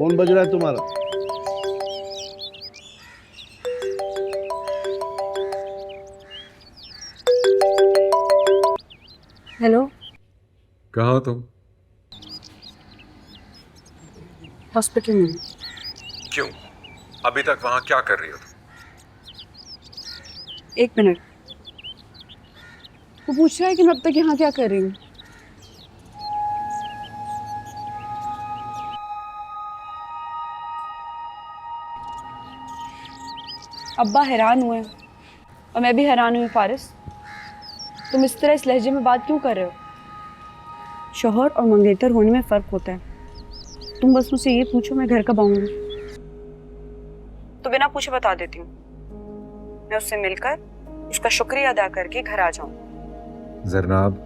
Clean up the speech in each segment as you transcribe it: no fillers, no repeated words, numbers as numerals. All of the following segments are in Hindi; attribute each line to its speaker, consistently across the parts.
Speaker 1: फोन बज रहा है तुम्हारा।
Speaker 2: हेलो।
Speaker 3: कहाँ हो तुम?
Speaker 2: हॉस्पिटल में।
Speaker 3: क्यों? अभी तक वहां क्या कर रही हो तुम?
Speaker 2: एक मिनट। वो पूछ रहा है कि मैं अब तक यहाँ क्या कर रही हूँ। अब्बा हैरान हुए और मैं भी हैरान हुई। फारिस, तुम इस तरह इस लहजे में बात क्यों कर रहे हो? शौहर और मंगेतर होने में फर्क होता है। तुम बस मुझसे ये पूछो मैं घर कब आऊंगी, तो बिना पूछे बता देती हूँ। मैं उससे मिलकर उसका शुक्रिया अदा करके घर आ जाऊँ।
Speaker 3: जरनाब,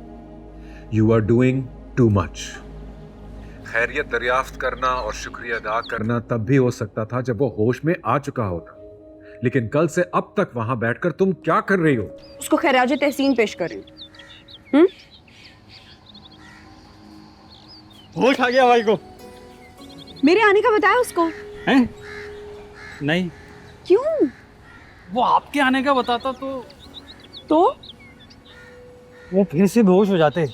Speaker 3: you are doing too much. खैरियत दरियाफ्त करना और शुक्रिया अदा करना तब भी हो सकता था जब वो होश में आ चुका होता, लेकिन कल से अब तक वहां बैठकर तुम क्या कर रही हो?
Speaker 2: उसको खैराज तहसीन पेश कर रही हूँ।
Speaker 4: होश आ गया भाई को?
Speaker 2: मेरे आने का बताया उसको?
Speaker 4: हैं? नहीं।
Speaker 2: क्यों?
Speaker 4: वो आपके आने का बताता
Speaker 2: तो
Speaker 4: वो फिर से बेहोश हो जाते।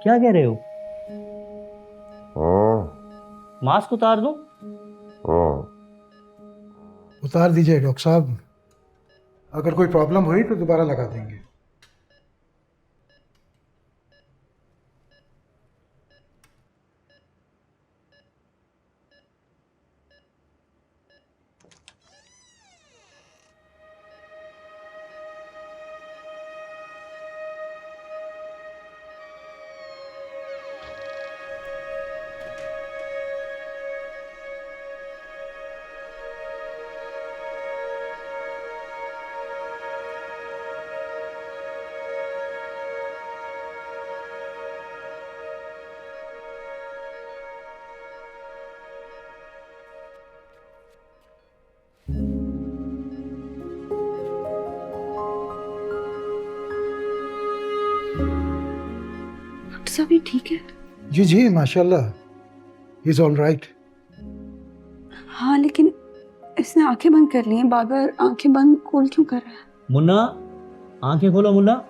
Speaker 4: क्या कह रहे हो? मास्क उतार दो।
Speaker 5: उतार दीजिए डॉक्टर साहब, अगर कोई प्रॉब्लम हुई तो दोबारा लगा देंगे।
Speaker 2: डॉक्टर साहब ये ठीक है?
Speaker 5: जी जी माशाल्लाह, इज ऑल राइट।
Speaker 2: हाँ, लेकिन इसने आंखें बंद कर ली हैं। बार बार आंखें बंद खोल क्यों कर रहा है?
Speaker 4: मुन्ना, आंखें खोलो मुन्ना।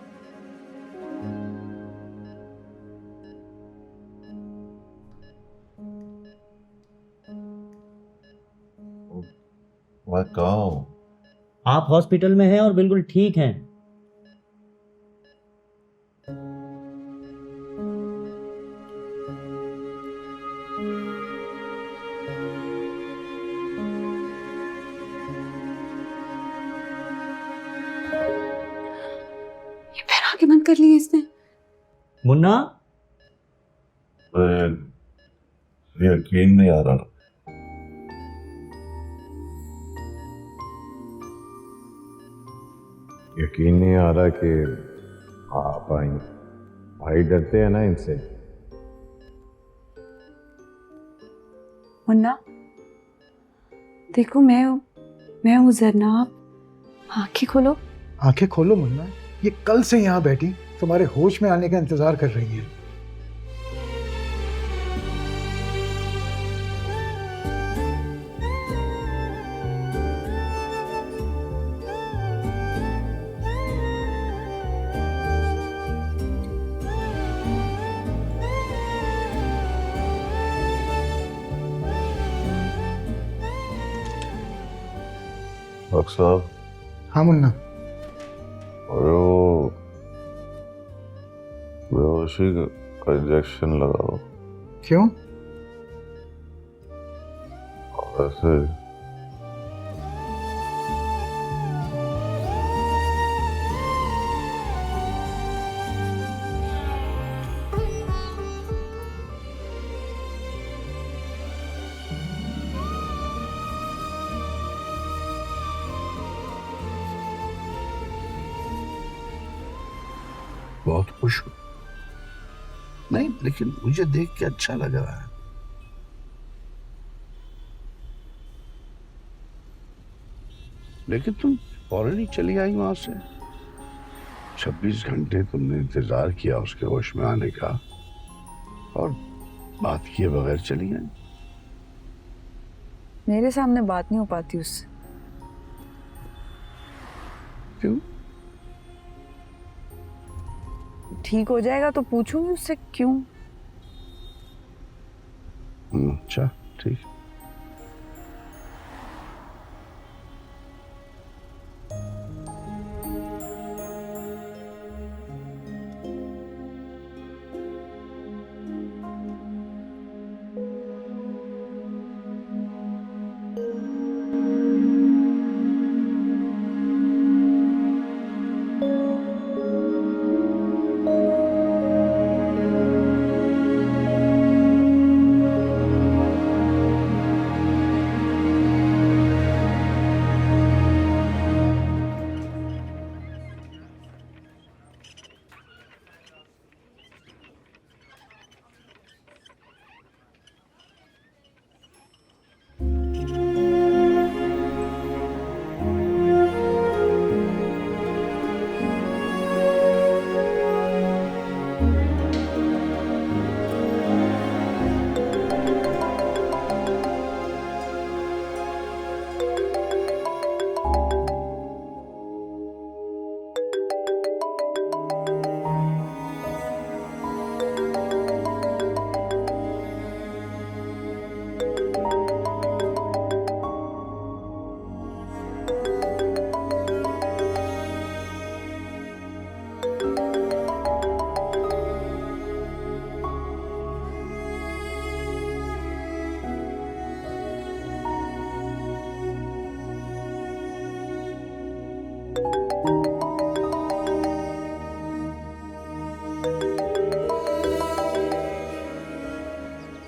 Speaker 4: आप हॉस्पिटल में हैं और बिल्कुल ठीक हैं।
Speaker 2: ये फिर आंखें बंद कर ली हैं इसने।
Speaker 4: मुन्ना,
Speaker 6: यकीन नहीं आ रहा। यकीन नहीं आ रहा कि आप आई। भाई डरते हैं ना इनसे।
Speaker 2: मुन्ना देखो, मैं हूँ जरनाब। आंखें खोलो।
Speaker 5: आंखें खोलो मुन्ना, ये कल से यहाँ बैठी तुम्हारे होश में आने का इंतजार कर रही है।
Speaker 6: डॉक्टर साहब,
Speaker 5: हाँ मुन्ना,
Speaker 6: वो बेहोशी का इंजेक्शन लगाओ।
Speaker 5: क्यों?
Speaker 6: ऐसे बहुत खुश हूँ।
Speaker 1: नहीं, लेकिन मुझे देख के अच्छा लग रहा है। लेकिन तुम फौरन ही चली आई वहां से। 26 घंटे तुमने इंतजार किया उसके होश में आने का, और बात किए बगैर चली आई।
Speaker 2: मेरे सामने बात नहीं हो पाती उससे।
Speaker 1: क्यों?
Speaker 2: ठीक हो जाएगा तो पूछूंगी उससे क्यों।
Speaker 1: अच्छा, ठीक।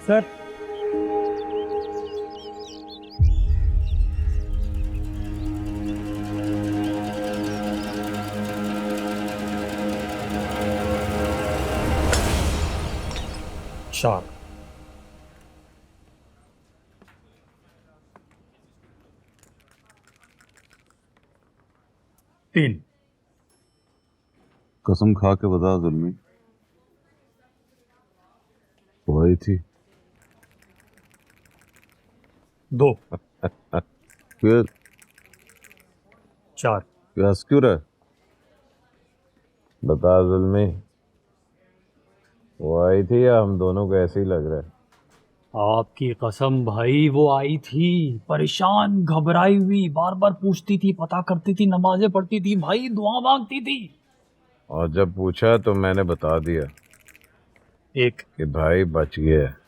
Speaker 4: सर,
Speaker 7: चार। तीन।
Speaker 6: कसम खा के बता जुल्मी, वो आई थी?
Speaker 7: दो।
Speaker 6: फिर
Speaker 7: चार।
Speaker 6: हंस क्यों रहा है? बता जुल्मी, वो आई थी या हम दोनों को ऐसे ही लग रहा है?
Speaker 7: आपकी कसम भाई, वो आई थी, परेशान घबराई हुई, बार बार पूछती थी, पता करती थी, नमाजें पढ़ती थी भाई, दुआ मांगती थी।
Speaker 6: और जब पूछा तो मैंने बता दिया
Speaker 7: एक।
Speaker 6: कि भाई बच गया है।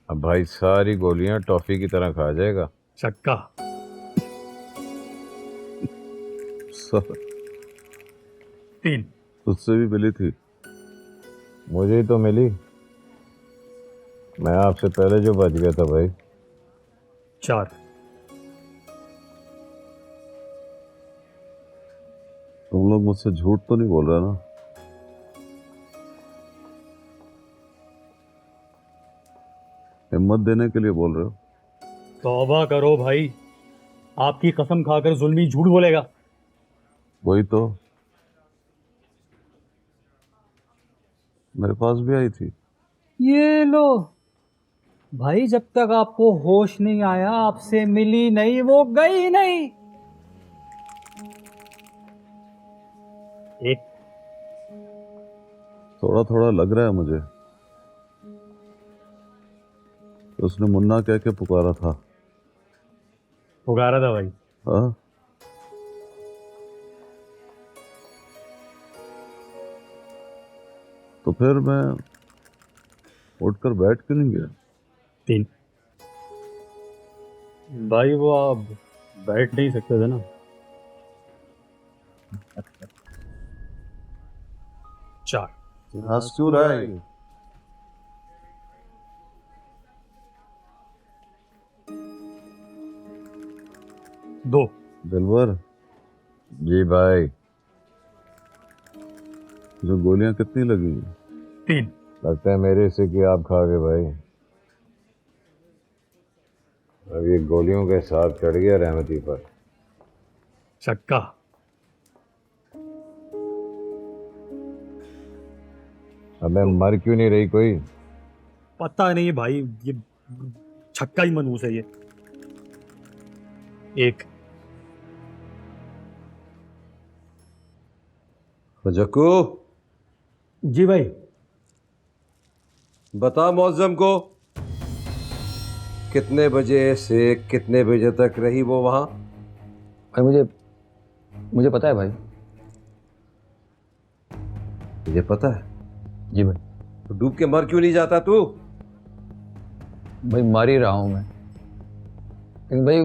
Speaker 6: अब भाई सारी गोलियां टॉफी की तरह खा जाएगा।
Speaker 7: चक्का। तीन।
Speaker 6: तुझसे भी मिली थी? मुझे ही तो मिली, मैं आपसे पहले जो बच गया था भाई।
Speaker 7: चार।
Speaker 6: तुम लोग मुझसे झूठ तो नहीं बोल रहे ना? हिम्मत देने के लिए बोल रहे हो?
Speaker 7: तौबा करो भाई, आपकी कसम खाकर जुल्मी झूठ बोलेगा?
Speaker 6: वही तो, मेरे पास भी आई थी।
Speaker 7: ये लो भाई, जब तक आपको होश नहीं आया, आपसे मिली नहीं, वो गई नहीं। एक।
Speaker 6: थोड़ा थोड़ा लग रहा है मुझे तो उसने मुन्ना कह के पुकारा था।
Speaker 7: पुकारा था भाई?
Speaker 6: हाँ, तो फिर मैं उठकर बैठ क्यों नहीं गया?
Speaker 7: तीन। भाई वो आप बैठ नहीं सकते थे ना? चार।
Speaker 6: हंस क्यों रहा है?
Speaker 7: दो।
Speaker 6: दिलवर जी भाई, जो गोलियां कितनी लगी?
Speaker 7: 3।
Speaker 6: लगता है मेरे से कि आप खा गए भाई। अब ये गोलियों के साथ चढ़ गया रहमती पर।
Speaker 7: छक्का।
Speaker 6: अबे मर क्यों नहीं रही कोई?
Speaker 7: पता नहीं भाई, ये छक्का ही मनहूस है ये। 1।
Speaker 8: जक्कू,
Speaker 4: जी भाई।
Speaker 8: बता मौजम को कितने बजे से कितने बजे तक रही वो वहां?
Speaker 9: भाई मुझे पता है भाई।
Speaker 8: मुझे पता है।
Speaker 9: जी भाई।
Speaker 8: तो डूब के मर क्यों नहीं जाता तू?
Speaker 9: भाई मार ही रहा हूँ मैं, लेकिन भाई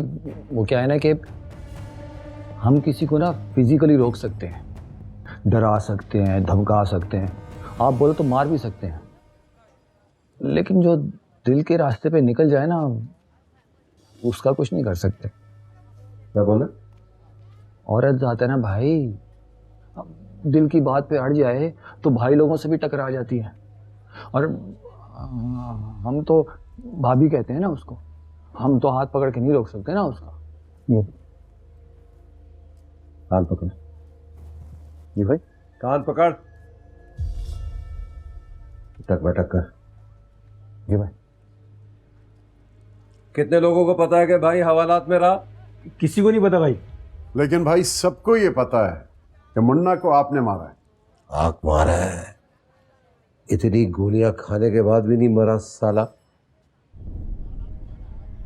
Speaker 9: वो क्या है ना कि हम किसी को ना फिजिकली रोक सकते हैं, डरा सकते हैं, धमका सकते हैं, आप बोलो तो मार भी सकते हैं, लेकिन जो दिल के रास्ते पे निकल जाए ना उसका कुछ नहीं कर सकते।
Speaker 8: क्या बोला?
Speaker 9: औरत जाते ना भाई, अब दिल की बात पे अड़ जाए तो भाई लोगों से भी टकरा जाती है। और हम तो भाभी कहते हैं ना उसको, हम तो हाथ पकड़ के नहीं रोक सकते ना उसका। ये
Speaker 8: कान पकड़।
Speaker 9: जी भाई।
Speaker 8: कान पकड़। टक बैठक कर।
Speaker 9: जी भाई।
Speaker 8: कितने लोगों को पता है कि भाई हवालात में रहा?
Speaker 7: किसी को नहीं पता भाई।
Speaker 1: लेकिन भाई सबको ये पता है कि मुन्ना को आपने मारा है।
Speaker 8: आग मारा है। इतनी गोलियां खाने के बाद भी नहीं मरा साला।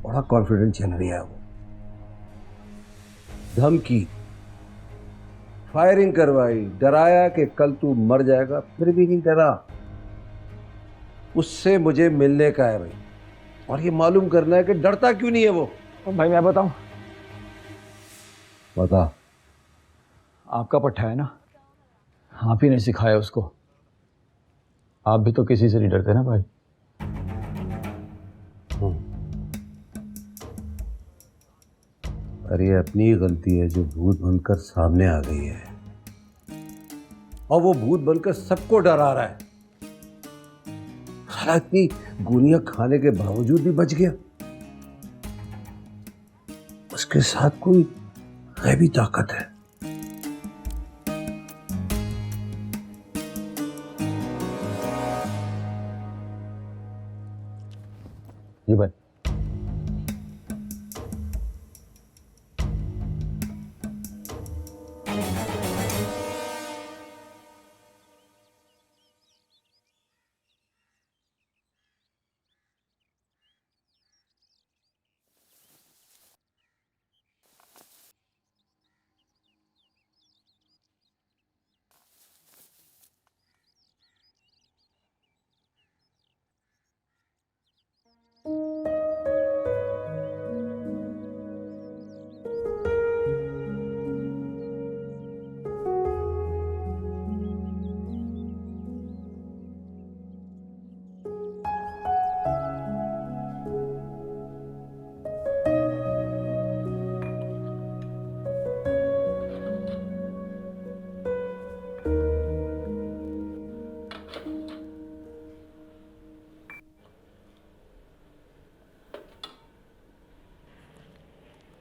Speaker 8: बड़ा कॉन्फिडेंट चल रहा है वो। धमकी, फायरिंग करवाई, डराया कि कल तू मर जाएगा, फिर भी नहीं डरा। उससे मुझे मिलने का है भाई, और ये मालूम करना है कि डरता क्यों नहीं है वो।
Speaker 9: भाई मैं बताऊं,
Speaker 8: बता।
Speaker 9: आपका पट्टा है ना, आप ही ने सिखाया उसको। आप भी तो किसी से नहीं डरते ना भाई।
Speaker 8: अरे अपनी गलती है जो भूत बनकर सामने आ गई है, और वो भूत बनकर सबको डरा रहा है। साला इतनी गोलियां खाने के बावजूद भी बच गया। उसके साथ कोई गैबी ताकत है।
Speaker 9: जी भाई।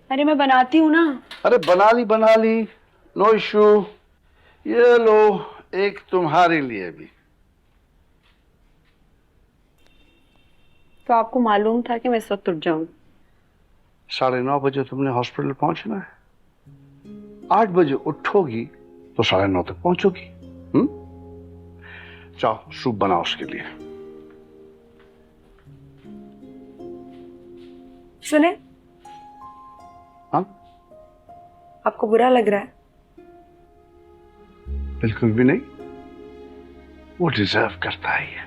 Speaker 2: अरे मैं बनाती हूँ ना।
Speaker 1: अरे बना ली, नो इशू। ये लो, एक तुम्हारे लिए भी।
Speaker 2: तो आपको मालूम था कि मैं इस वक्त उठ जाऊं?
Speaker 1: 9:30 बजे तुमने हॉस्पिटल पहुंचना है। 8 बजे उठोगी तो 9:30 तक पहुंचोगी। जाओ सूप बनाओ उसके लिए।
Speaker 2: सुने,
Speaker 1: हाँ?
Speaker 2: आपको बुरा लग रहा है?
Speaker 1: बिल्कुल भी नहीं, वो डिजर्व करता है ये।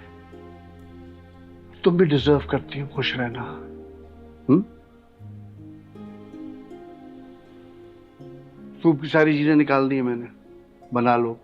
Speaker 1: तुम भी डिजर्व करती हो खुश रहना। सूप की सारी चीजें निकाल दी है मैंने, बना लो।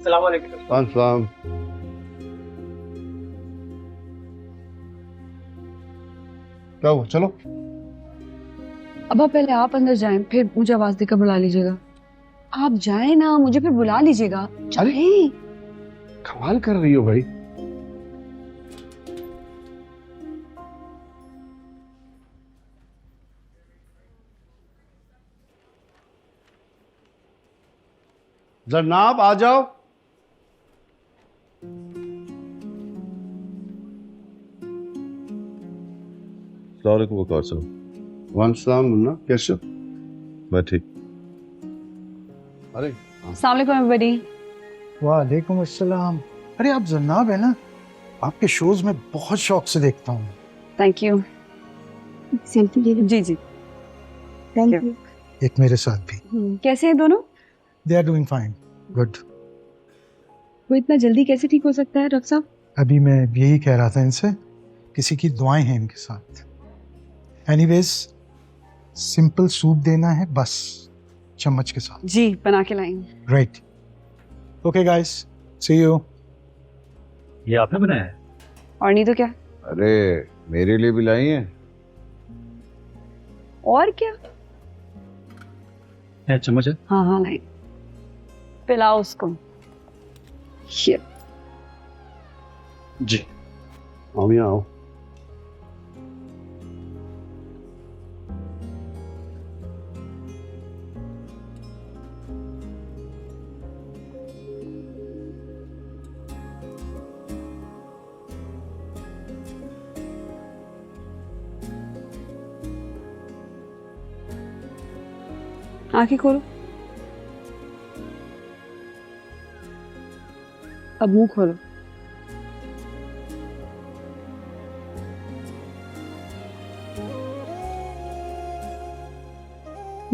Speaker 1: अस्सलाम। क्या हुआ? चलो।
Speaker 2: अब आप पहले आप अंदर जाएं, फिर मुझे आवाज देकर बुला लीजिएगा। आप जाएं ना, मुझे फिर बुला लीजिएगा। जाएं।
Speaker 1: कमाल कर रही हो भाई। जनाब आ जाओ।
Speaker 6: अस्सलामुअलैकुम वक़ार साहब।
Speaker 1: वालेकुम मुन्ना, कैसे हो?
Speaker 6: मैं ठीक।
Speaker 1: अरे
Speaker 2: अस्सलाम वालेकुम एवरीबॉडी।
Speaker 5: वालेकुम अस्सलाम। अरे आप जन्नाब है ना, आपके शोज में बहुत शौक से देखता हूँ।
Speaker 2: Thank you. सेल्फी ले लो। जी जी, थैंक यू।
Speaker 5: एक मेरे साथ भी।
Speaker 2: कैसे हैं दोनों?
Speaker 5: They are doing fine, good.
Speaker 2: वो इतना जल्दी कैसे ठीक हो सकता है डॉक्टर साहब?
Speaker 5: अभी मैं यही कह रहा था इनसे, किसी की दुआएं हैं इनके साथ। एनीवेज, सिंपल सूप देना है बस, चम्मच के साथ।
Speaker 2: जी, बना के लाएंगे।
Speaker 5: Right. Okay guys, see you.
Speaker 7: ये आपने बनाया है?
Speaker 2: और नहीं तो क्या।
Speaker 6: अरे मेरे लिए भी लाई हैं?
Speaker 2: और क्या?
Speaker 7: है चम्मच है?
Speaker 2: हाँ हाँ लाएं। पिलाओ उसको। ये
Speaker 7: जी।
Speaker 1: आओ यहाँ आओ।
Speaker 2: आंखें खोलो। अब मुंह खोलो।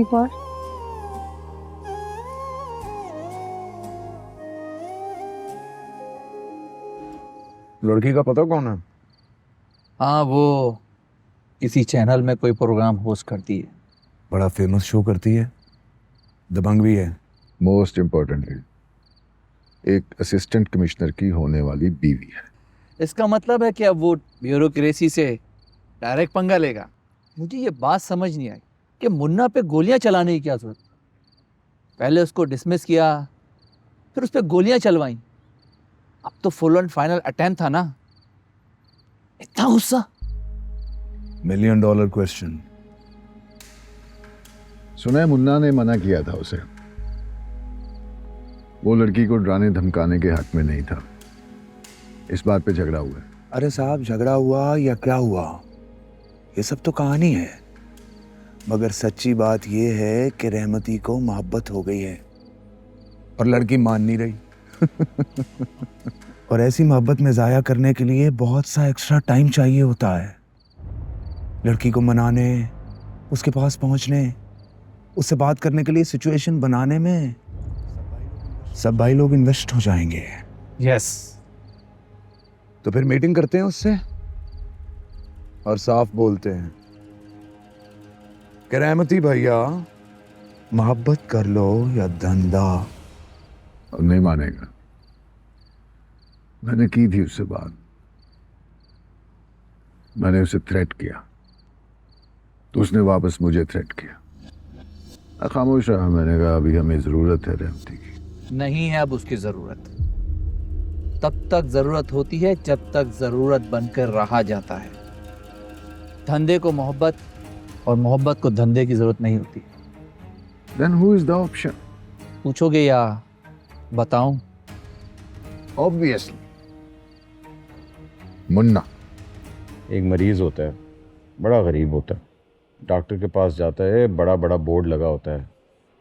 Speaker 2: एक और।
Speaker 6: लड़की का पता कौन है?
Speaker 10: हाँ, वो किसी चैनल में कोई प्रोग्राम होस्ट करती है।
Speaker 6: बड़ा फेमस शो करती है, दबंग भी है। मोस्ट इम्पोर्टेंटली एक असिस्टेंट कमिश्नर की होने वाली बीवी है।
Speaker 10: इसका मतलब है कि अब वो ब्यूरोक्रेसी से डायरेक्ट पंगा लेगा। मुझे ये बात समझ नहीं आई कि मुन्ना पे गोलियां चलाने की क्या जरूरत। पहले उसको डिसमिस किया, फिर उस पर गोलियां चलवाई। अब तो फुल एंड फाइनल अटेम्प्ट था ना। इतना गुस्सा।
Speaker 6: $1 मिलियन क्वेश्चन। सुना है मुन्ना ने मना किया था उसे। वो लड़की को डराने धमकाने के हक में नहीं था। इस बात पे झगड़ा हुआ है।
Speaker 11: अरे साहब, झगड़ा हुआ या क्या हुआ, ये सब तो कहानी है, मगर सच्ची बात ये है कि रहमती को मोहब्बत हो गई है और लड़की मान नहीं रही। और ऐसी मोहब्बत में ज़ाया करने के लिए बहुत सा एक्स्ट्रा टाइम चाहिए होता है। लड़की को मनाने, उसके पास पहुंचने, उससे बात करने के लिए सिचुएशन बनाने में सब भाई लोग इन्वेस्ट हो जाएंगे।
Speaker 10: यस।
Speaker 11: तो फिर मीटिंग करते हैं उससे और साफ बोलते हैं कि रहमती भैया, मोहब्बत कर लो या धंधा।
Speaker 6: और नहीं मानेगा। मैंने की थी उससे बात। मैंने उसे थ्रेट किया तो उसने वापस मुझे थ्रेट किया। खामोश रहा। मैंने कहा अभी हमें जरूरत है रहमती की।
Speaker 10: नहीं है अब उसकी जरूरत। तब तक जरूरत होती है जब तक जरूरत बनकर रहा जाता है। धंधे को मोहब्बत और मोहब्बत को धंधे की जरूरत नहीं होती।
Speaker 6: Then who is the option?
Speaker 10: पूछोगे या बताऊं?
Speaker 6: Obviously मुन्ना। एक मरीज होता है, बड़ा गरीब होता है। डॉक्टर के पास जाता है, बड़ा बड़ा बोर्ड लगा होता है,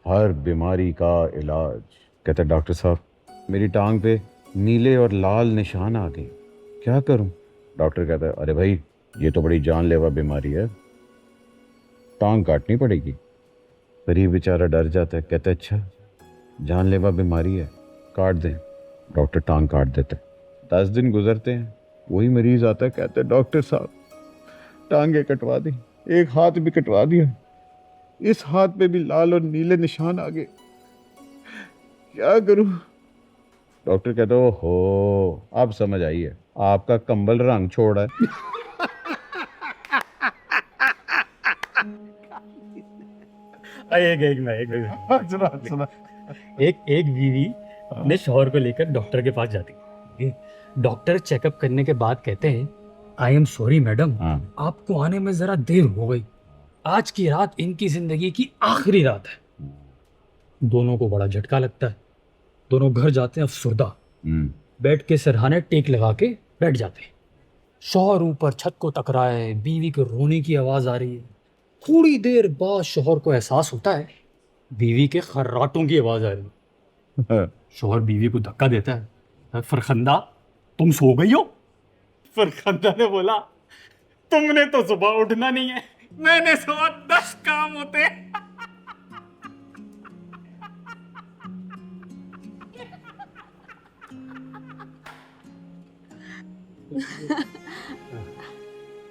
Speaker 6: हर बीमारी का इलाज। कहता है डॉक्टर साहब, मेरी टांग पे नीले और लाल निशान आ गए, क्या करूं? डॉक्टर कहता है अरे भाई, ये तो बड़ी जानलेवा बीमारी है, टांग काटनी पड़ेगी। गरीब बेचारा डर जाता है, कहता है अच्छा जानलेवा बीमारी है, काट दें। डॉक्टर टांग काट देते। 10 दिन गुजरते हैं, वही मरीज आता है, कहता है डॉक्टर साहब, टांगे कटवा दी, एक हाथ भी कटवा दिया, इस हाथ पे भी लाल और नीले निशान आ गए, क्या करूं? डॉक्टर कहते हो अब समझ आई है, आपका कंबल रंग छोड़ा है।
Speaker 7: एक बीवी अपने शौहर को लेकर डॉक्टर के पास जाती है। डॉक्टर चेकअप करने के बाद कहते हैं, आई एम सॉरी मैडम, आपको आने में जरा देर हो गई। आज की रात इनकी जिंदगी की आखिरी रात है। दोनों को बड़ा झटका लगता है। दोनों घर जाते हैं अफसुर्दा। बेड के सिरहाने टेक लगा के बैठ जाते हैं। शौहर ऊपर छत को टकराए, बीवी के रोने की आवाज आ रही है। थोड़ी देर बाद शौहर को एहसास होता है बीवी के खर्राटों की आवाज आ रही है। शौहर बीवी को धक्का देता है, फरखंदा तुम सो गई हो? फरखंदा ने बोला, तुमने तो सुबह उठना नहीं है, मैंने सुबह 10 काम होते हैं।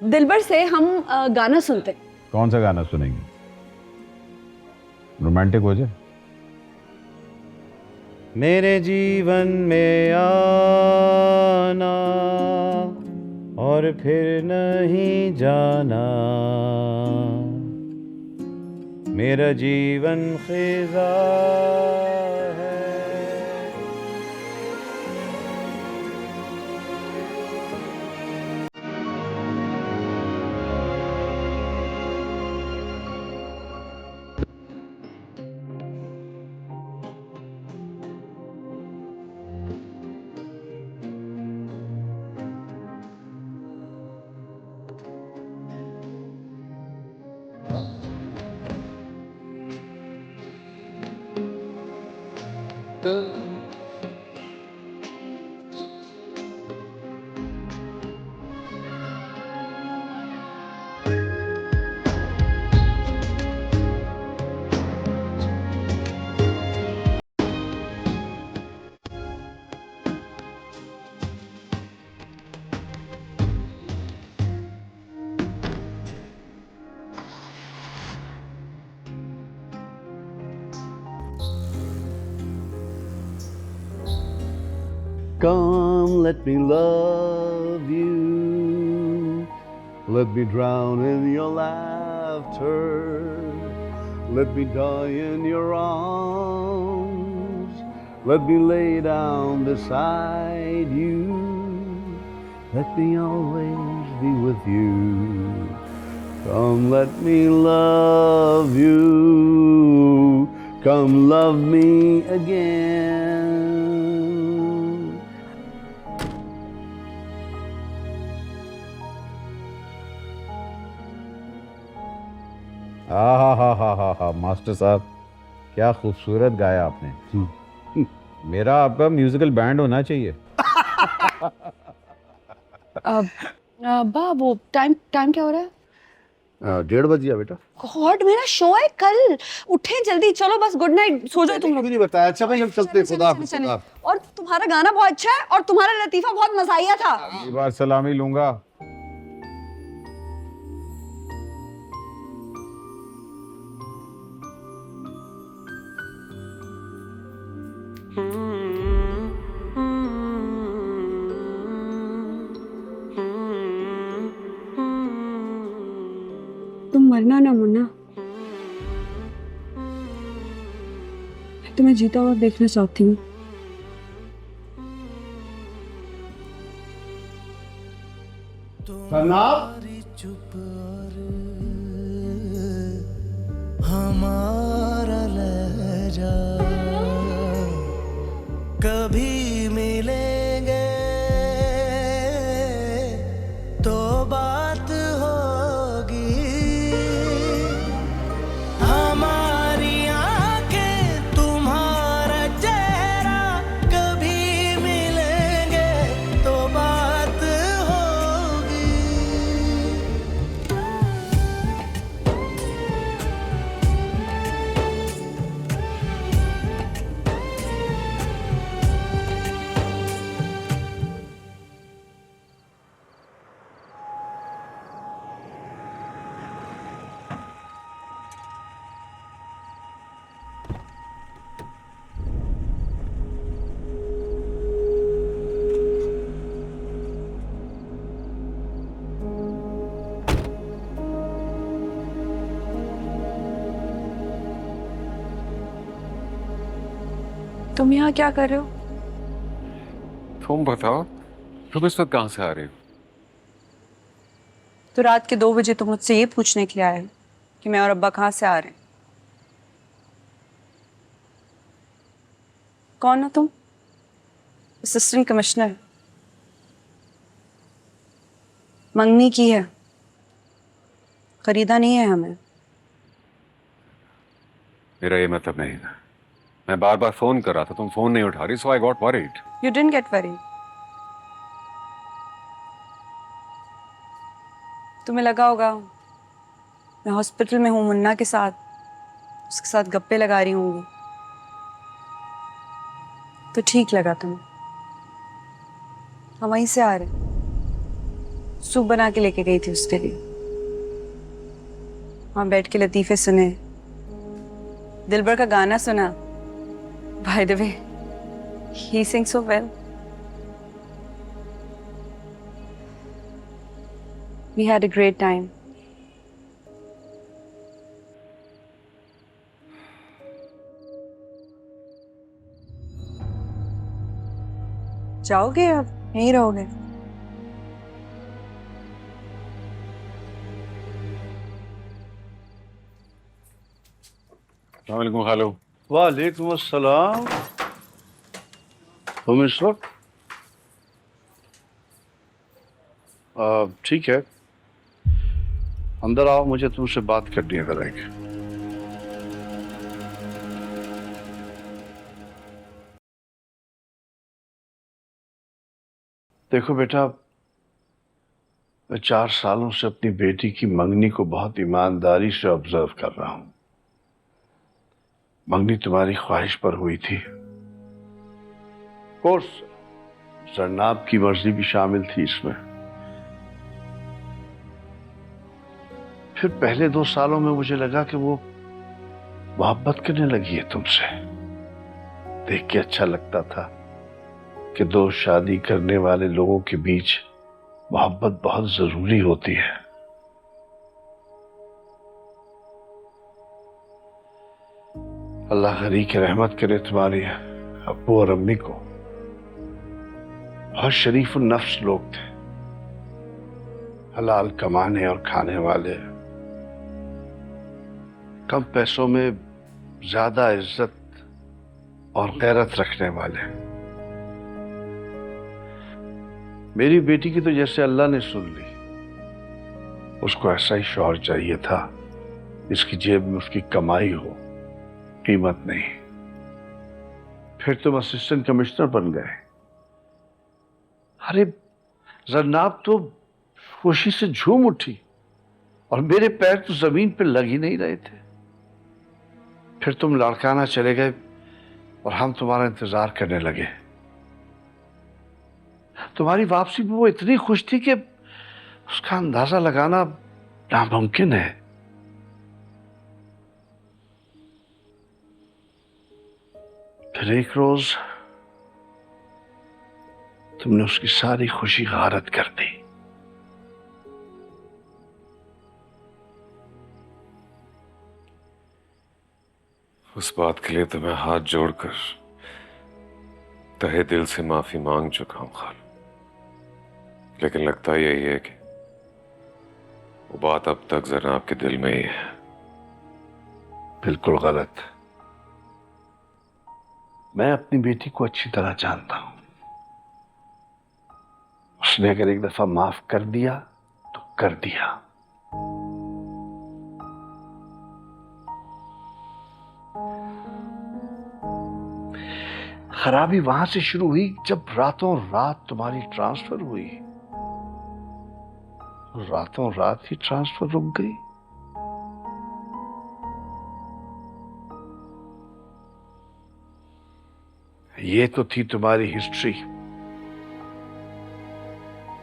Speaker 2: दिलबर से हम गाना सुनते।
Speaker 6: कौन सा गाना सुनेंगे? रोमांटिक हो जाए। मेरे जीवन में आना और फिर नहीं जाना, मेरा जीवन खिज़ा है।
Speaker 1: Come, let me love you. Let me drown in your laughter. Let me die in your arms. Let me lay down beside you. Let me always be with you. Come, let me love you. Come, love me again.
Speaker 6: हा मास्टर साहब, क्या खूबसूरत गाया आपने। मेरा आपका म्यूजिकल बैंड होना चाहिए।
Speaker 2: अब्बा वो टाइम क्या हो रहा है?
Speaker 1: 1:30 बज गया बेटा।
Speaker 2: गॉड, मेरा शो है कल। उठे जल्दी, चलो बस, गुड नाइट, सो जाओ तुम लोग।
Speaker 1: नहीं बताया। अच्छा भाई हम चलते हैं। खुदा
Speaker 2: चले। और तुम्हारा गाना बहुत अच्छा है और तुम्हारा लतीफा बहुत मज़ाहिया था।
Speaker 6: अगली बार सलामी लूंगा।
Speaker 2: तुम मरना ना मुन्ना, मैं तुम्हें जीता हुआ देखना चाहती हूँ।
Speaker 12: हमारा लहजा कभी मिलेंगे तो बात होगी। हमारी आंखें तुम्हारा चेहरा कभी मिलेंगे तो बात होगी।
Speaker 2: तुम यहाँ क्या कर रहे हो?
Speaker 3: तुम बताओ, तुम इस वक्त कहाँ से आ रही हो?
Speaker 2: तो रात के 2 बजे तुम मुझसे ये पूछने के लिए आए हो कि मैं और अब्बा कहाँ से आ रहे हैं? कौन हो तुम? Assistant commissioner. मंगनी की है, खरीदा नहीं है हमें।
Speaker 3: मेरा ये मतलब नहीं था। मैं बार बार फोन कर रहा था, तुम फोन नहीं उठा रही, so I got worried.
Speaker 2: You didn't get worried. तुम्हें लगा होगा मैं हॉस्पिटल में हूँ मुन्ना के साथ, उसके साथ गप्पे लगा रही होंगी, तो ठीक लगा तुम्हें। हम वहीं से आ रहे, सूप बना के लेके गई थी उसके लिए। वहाँ बैठ के लतीफे सुने, दिलबर का गाना सुना। By the way, he sings so well. We had a great time. जाओगे अब यहीं रहोगे?
Speaker 3: अस्सलाम खालो।
Speaker 1: वालेकुम अस्सलाम। तुम इस वक्त? ठीक है, अंदर आओ, मुझे तुमसे बात करनी है जरा एक। देखो बेटा, मैं 4 सालों से अपनी बेटी की मंगनी को बहुत ईमानदारी से ऑब्जर्व कर रहा हूं। मंगनी तुम्हारी ख्वाहिश पर हुई थी। कोर्स जरनाब की मर्जी भी शामिल थी इसमें। फिर पहले 2 सालों में मुझे लगा कि वो मोहब्बत करने लगी है तुमसे। देख के अच्छा लगता था कि 2 शादी करने वाले लोगों के बीच मोहब्बत बहुत जरूरी होती है। अल्लाह गनी की रहमत करे तुम्हारे अब्बू और अम्मी को। बहुत शरीफ नफ्स लोग थे, हलाल कमाने और खाने वाले, कम पैसों में ज्यादा इज्जत और गैरत रखने वाले। मेरी बेटी की तो जैसे अल्लाह ने सुन ली, उसको ऐसा ही शौहर चाहिए था, इसकी जेब में उसकी कमाई हो, कीमत नहीं। फिर तुम असिस्टेंट कमिश्नर बन गए। अरे जरनाब तो खुशी से झूम उठी और मेरे पैर तो जमीन पे लग ही नहीं रहे थे। फिर तुम लाड़काना चले गए और हम तुम्हारा इंतजार करने लगे। तुम्हारी वापसी में वो इतनी खुश थी कि उसका अंदाजा लगाना नामुमकिन है। फिर एक रोज तुमने उसकी सारी खुशी गारत कर दी।
Speaker 3: उस बात के लिए तो मैं हाथ जोड़कर तहे दिल से माफी मांग चुका हूं खालू, लेकिन लगता यही है कि वो बात अब तक जरनाब के दिल में ही है।
Speaker 1: बिल्कुल गलत। मैं अपनी बेटी को अच्छी तरह जानता हूं। उसने अगर एक दफा माफ कर दिया तो कर दिया। खराबी वहां से शुरू हुई जब रातों रात तुम्हारी ट्रांसफर हुई। रातों रात ही ट्रांसफर रुक गई। ये तो थी तुम्हारी हिस्ट्री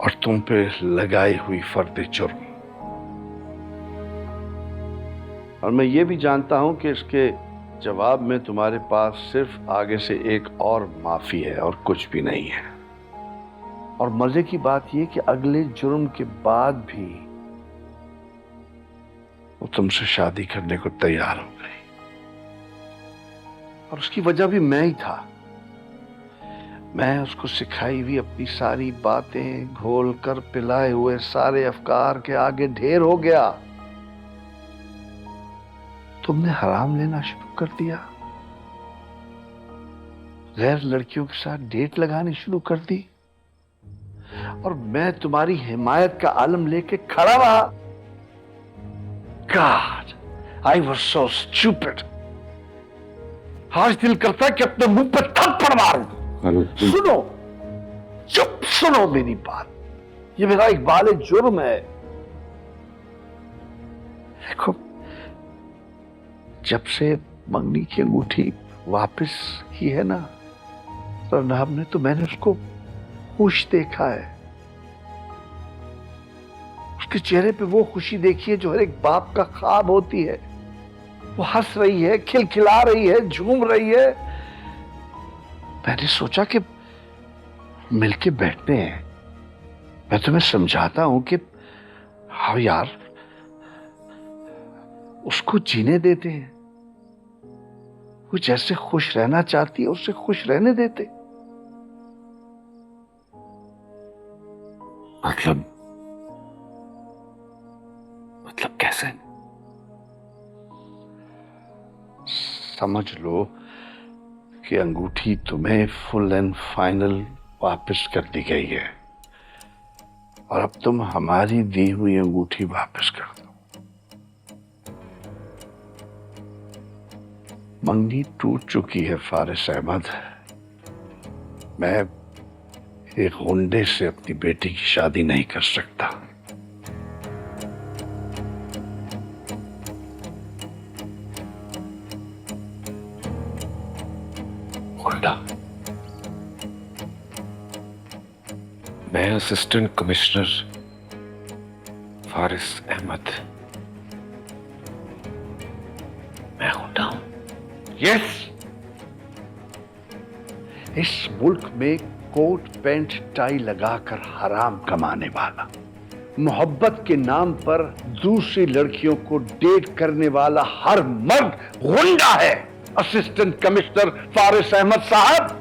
Speaker 1: और तुम पे लगाई हुई फर्द जुर्म। और मैं ये भी जानता हूं कि इसके जवाब में तुम्हारे पास सिर्फ आगे से एक और माफी है और कुछ भी नहीं है। और मजे की बात यह कि अगले जुर्म के बाद भी वो तुमसे शादी करने को तैयार हो गई। और उसकी वजह भी मैं ही था। मैं उसको सिखाई हुई अपनी सारी बातें घोल कर पिलाए हुए सारे अफकार के आगे ढेर हो गया। तुमने हराम लेना शुरू कर दिया, गैर लड़कियों के साथ डेट लगानी शुरू कर दी, और मैं तुम्हारी हिमायत का आलम लेके खड़ा रहा। God, I was so stupid. आज दिल करता है कि अपने मुंह पर थप्पड़ मारूं। सुनो, चुप सुनो मेरी बात, ये मेरा इकबाल जुर्म है। देखो, जब से मंगनी की अंगूठी वापस की है ना रनाब ने, तो मैंने उसको खुश देखा है। उसके चेहरे पे वो खुशी देखी है जो हर एक बाप का ख्वाब होती है। वो हंस रही है, खिलखिला रही है, झूम रही है। मैंने सोचा कि मिलके बैठते हैं, मैं तुम्हें समझाता हूं कि हाँ यार, उसको जीने देते हैं। वो जैसे खुश रहना चाहती है उससे खुश रहने देते। मतलब कैसे? समझ लो कि अंगूठी तुम्हें फुल एंड फाइनल वापस कर दी गई है, और अब तुम हमारी दी हुई अंगूठी वापस कर दो। मंगनी टूट चुकी है फारिस अहमद। मैं एक गुंडे से अपनी बेटी की शादी नहीं कर सकता। गुंडा?
Speaker 3: मैं असिस्टेंट कमिश्नर फारिस अहमद,
Speaker 1: मैं गुंडा हूं? यस। इस मुल्क में कोट पैंट टाई लगाकर हराम कमाने वाला, मोहब्बत के नाम पर दूसरी लड़कियों को डेट करने वाला हर मर्द गुंडा है। असिस्टेंट कमिश्नर फारिस अहमद साहब,